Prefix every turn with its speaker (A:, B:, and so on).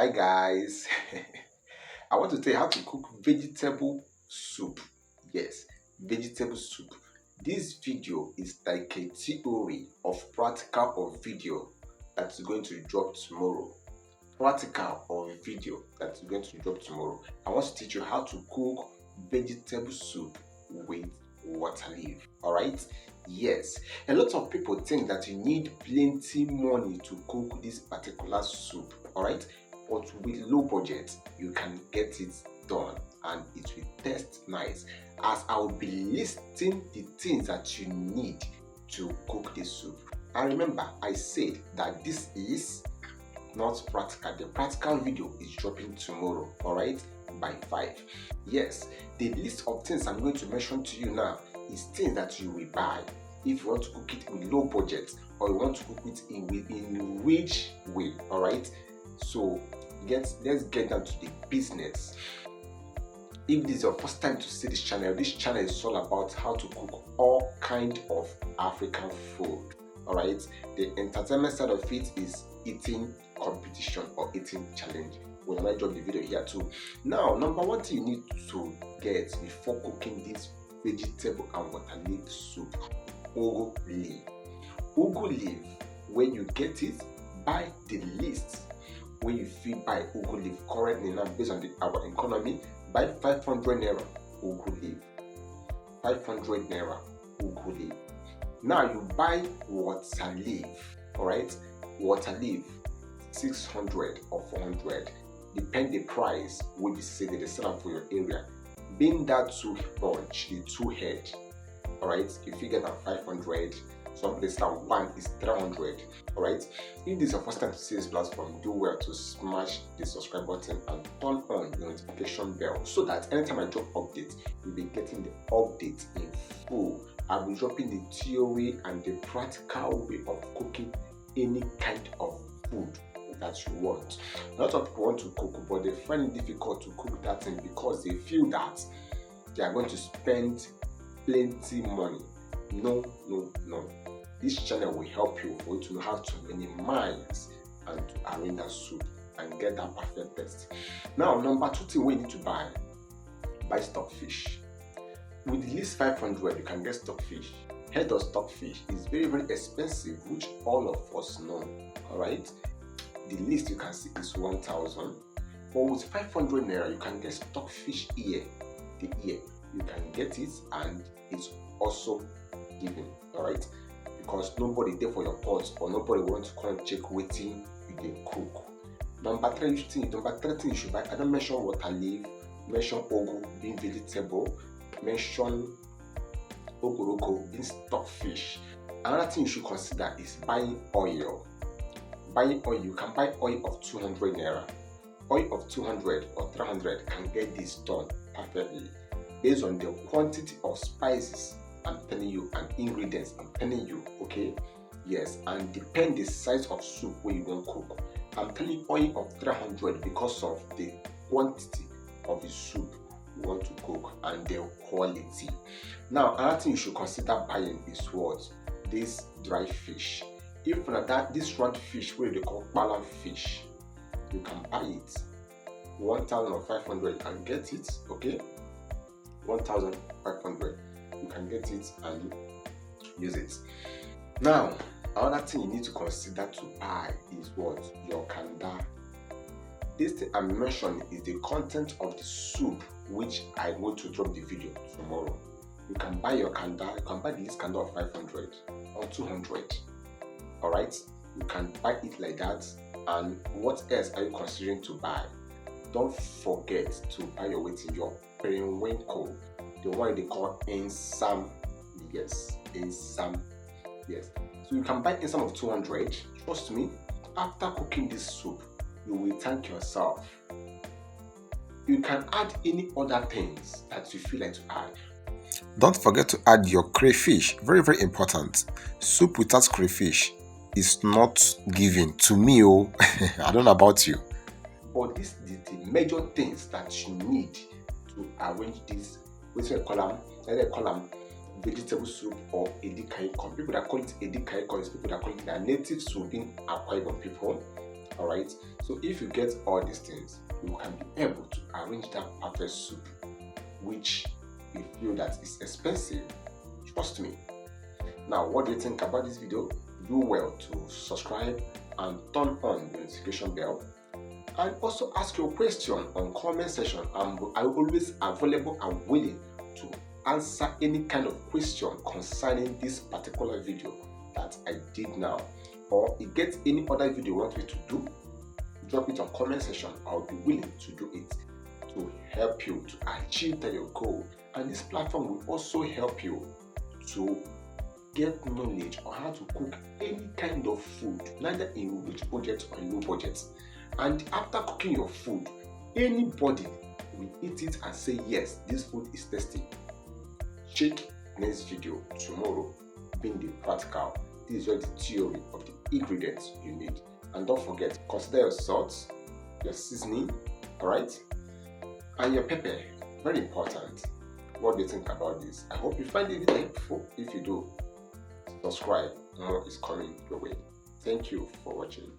A: Hi guys, I want to tell you how to cook vegetable soup. Yes, vegetable soup. This video is like a theory of practical or video that is going to drop tomorrow. Practical or video that is going to drop tomorrow. I want to teach you how to cook vegetable soup with water leaf. Alright? Yes, a lot of people think that you need plenty money to cook this particular soup. Alright? But with low budget, you can get it done and it will taste nice, as I will be listing the things that you need to cook this soup. And remember, I said that this is not practical. The practical video is dropping tomorrow, alright, by 5. Yes, the list of things I'm going to mention to you now is things that you will buy if you want to cook it with low budget, or you want to cook it in which way. Alright, so let's get down to the business. If this is your first time to see this channel is all about how to cook all kind of African food. Alright, the entertainment side of it is eating competition or eating challenge. When I drop the video here too. Now, number one thing you need to get before cooking this vegetable and water leaf soup: ugu leaf. Ugu leaf, when you get it, buy the list. When you feel buy ugu leaf currently now, based on our economy, buy 500 naira ugu leaf. 500 naira ugu leaf. Now you buy water leaf. Alright, water leaf 600 or 400, depend the price will be say they sell them for your area. Being that 2 bunch, the 2 head, alright, if you get a 500, some place that one is 300. Alright, if this is your first time to see this platform, do well to smash the subscribe button and turn on the notification bell, so that anytime I drop updates, you'll be getting the update in full. I'll be dropping the theory and the practical way of cooking any kind of food that you want. A lot of people want to cook, but they find it difficult to cook that thing because they feel that they are going to spend plenty money. No. This channel will help you for you to know how to minimize and to arrange that soup and get that perfect taste. Now, number 2 thing we need to buy stockfish. With the least 500, you can get stockfish. Head of stockfish is very expensive, which all of us know. Alright, the least you can see is 1,000, but with 500 naira you can get stockfish ear. The ear, you can get it and it's also given. Alright, because nobody there for your pot, or nobody want to come check waiting you dey cook. Number 3 thing you should buy. I don't mention water leaf, mention ugu being vegetable, mention ogoroko being stockfish. Another thing you should consider is buying oil. Buying oil, you can buy oil of 200 naira. Oil of 200 or 300 can get this done perfectly based on the quantity of spices I'm telling you and ingredients I'm telling you. Okay, yes, and depend the size of soup where you want to cook. I'm telling you oil of 300 because of the quantity of the soup you want to cook and the quality. Now, another thing you should consider buying is what? This dry fish. If that this round fish, where they call balan fish, you can buy it 1,500 and get it. Okay, 1,500 you can get it and use it. Now, another thing you need to consider to buy is what? Your kanda. This thing I'm mentioning is the content of the soup, which I want to drop the video tomorrow. You can buy your kanda. You can buy the least kanda of 500 or 200. Alright, you can buy it like that. And what else are you considering to buy? Don't forget to buy your waiting, your periwinkle, the one they call Insam. Yes, Insam. Yes, so you can buy Insam of 200. Trust me, after cooking this soup, you will thank yourself. You can add any other things that you feel like to add.
B: Don't forget to add your crayfish. Very important. Soup without crayfish is not given to me. I don't know about you.
A: But this is the major things that you need to arrange this. Which they call them vegetable soup or Edikang. People that call it Edikang is people that call it their native soup in Akwa Ibom people. Alright, so if you get all these things, you can be able to arrange that perfect soup, which you feel that is expensive. Trust me. Now, what do you think about this video? Do well to subscribe and turn on the notification bell, and also ask your question on comment section. I'm always available and willing to answer any kind of question concerning this particular video that I did now. Or if you get any other video you want me to do, drop it on comment section. I'll be willing to do it to help you to achieve your goal. And this platform will also help you to get knowledge on how to cook any kind of food, neither in rich budget or low budget. And after cooking your food, anybody will eat it and say, yes, this food is tasty. Check next video tomorrow, being the practical. This is just the theory of the ingredients you need. And don't forget, consider your salt, your seasoning, alright, and your pepper. Very important. What do you think about this? I hope you find it helpful. If you do, subscribe. More is coming your way. Thank you for watching.